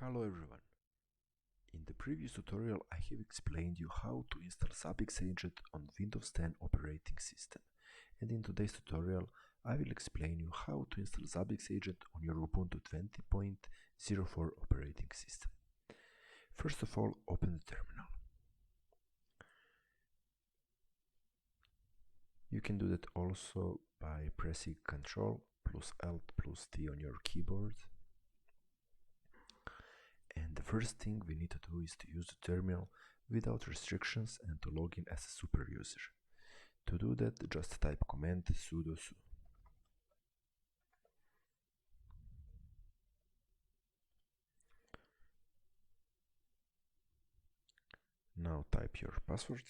Hello everyone. In the previous tutorial I have explained you how to install Zabbix-Agent on Windows 10 operating system, and in today's tutorial I will explain you how to install Zabbix-Agent on your Ubuntu 20.04 operating system. First of all, open the terminal. You can do that also by pressing Ctrl plus Alt plus T on your keyboard. And the first thing we need to do is to use the terminal without restrictions and to log in as a super user. To do that, just type command sudo su. Now type your password.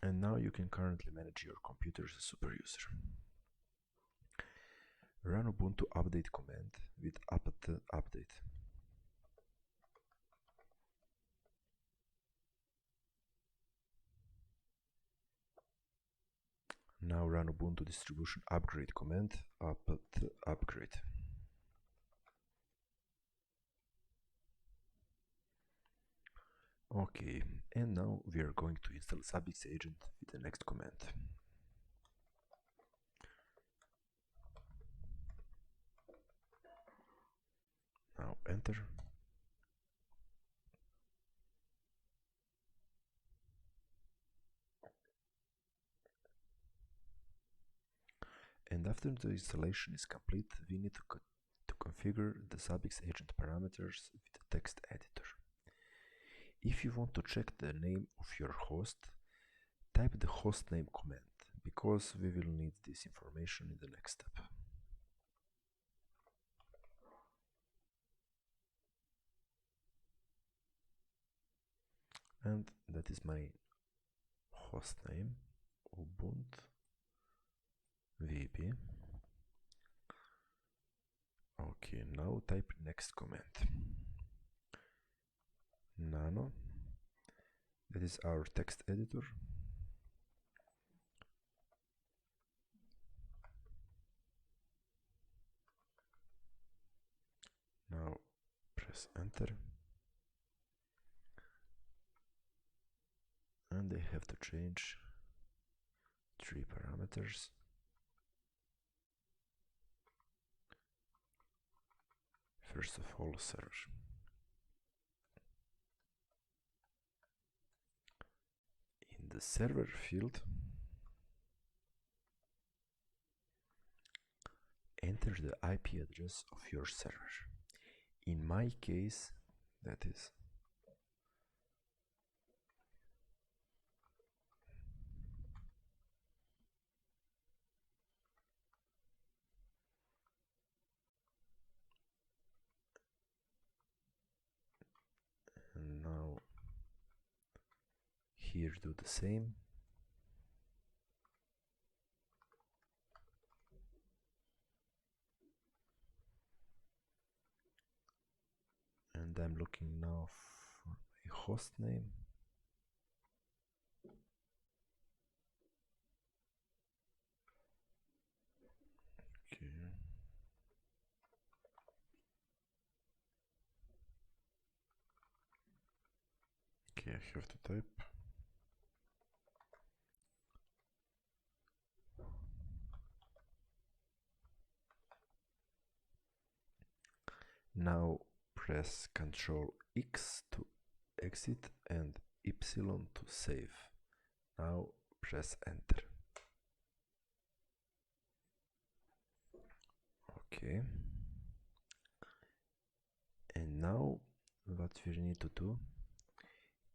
And now you can currently manage your computer as a super user. Run Ubuntu update command with apt update. Now run Ubuntu distribution upgrade command apt upgrade. Okay, and now we are going to install Zabbix-Agent with the next command. Now enter. And after the installation is complete, we need to configure the Zabbix-Agent parameters with the text editor. If you want to check the name of your host, type the hostname command, because we will need this information in the next step. And that is my hostname, Ubuntu VB. Okay, now type next command. Nano, that is our text editor. Now press enter. And I have to change 3 parameters. First of all, server. In the server field, enter the IP address of your server. In my case, that is and now here do the same. And I'm looking now for a host name. Okay. Okay, I have to type. Now press Ctrl X to exit and Y to save. Now press enter. Okay. And now what we need to do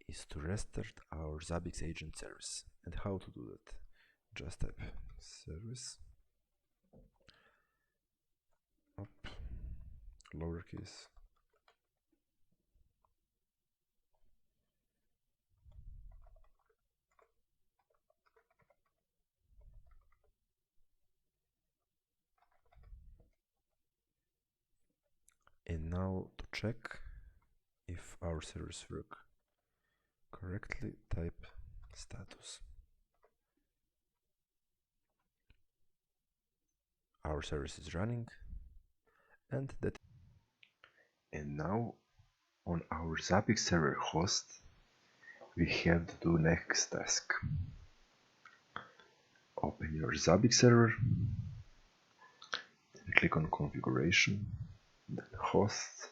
is to restart our Zabbix-Agent service. And how to do that? Just type service up lowercase and now to check if our servers work correctly, type status. Our our service is running, and now on our Zabbix server host we have to do next task. Open your Zabbix server, then click on configuration, then host,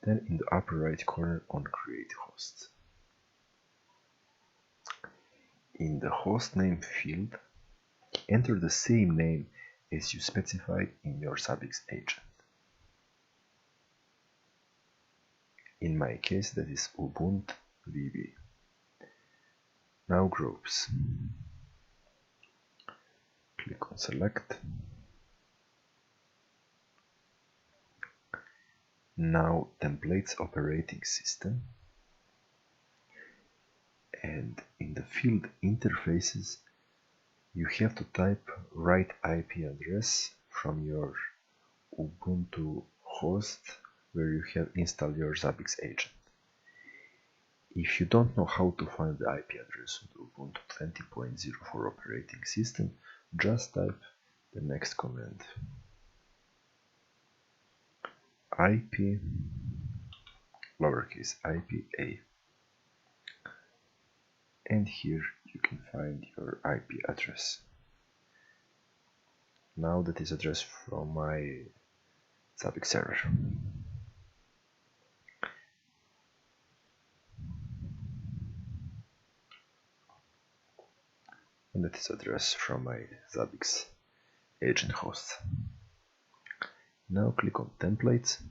then in the upper right corner on create host. In the host name field, enter the same name as you specified in your Zabbix-Agent. In my case, that is Ubuntu VB. Now groups. Click on select. Now templates operating system. And in the field interfaces, you have to type right IP address from your Ubuntu host where you have installed your Zabbix-Agent. If you don't know how to find the IP address of the Ubuntu 20.04 operating system, just type the next command. IP, lowercase IPA. And here you can find your IP address. Now that is address from my Zabbix server. And that is address from my Zabbix-Agent host. Now click on templates.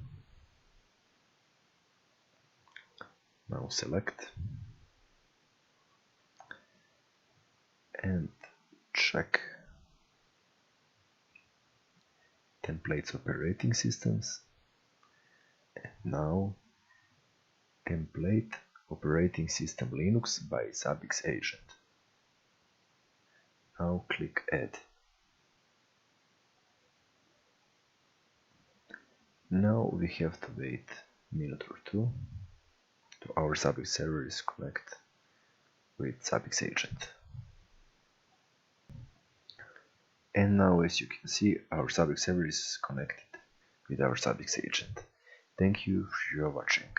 Now select and check templates operating systems. And now template operating system Linux by Zabbix-Agent. Now click add. Now we have to wait a minute or two to our Zabbix server is connected with Zabbix-Agent. And now, as you can see, our Zabbix server is connected with our Zabbix-Agent. Thank you for watching.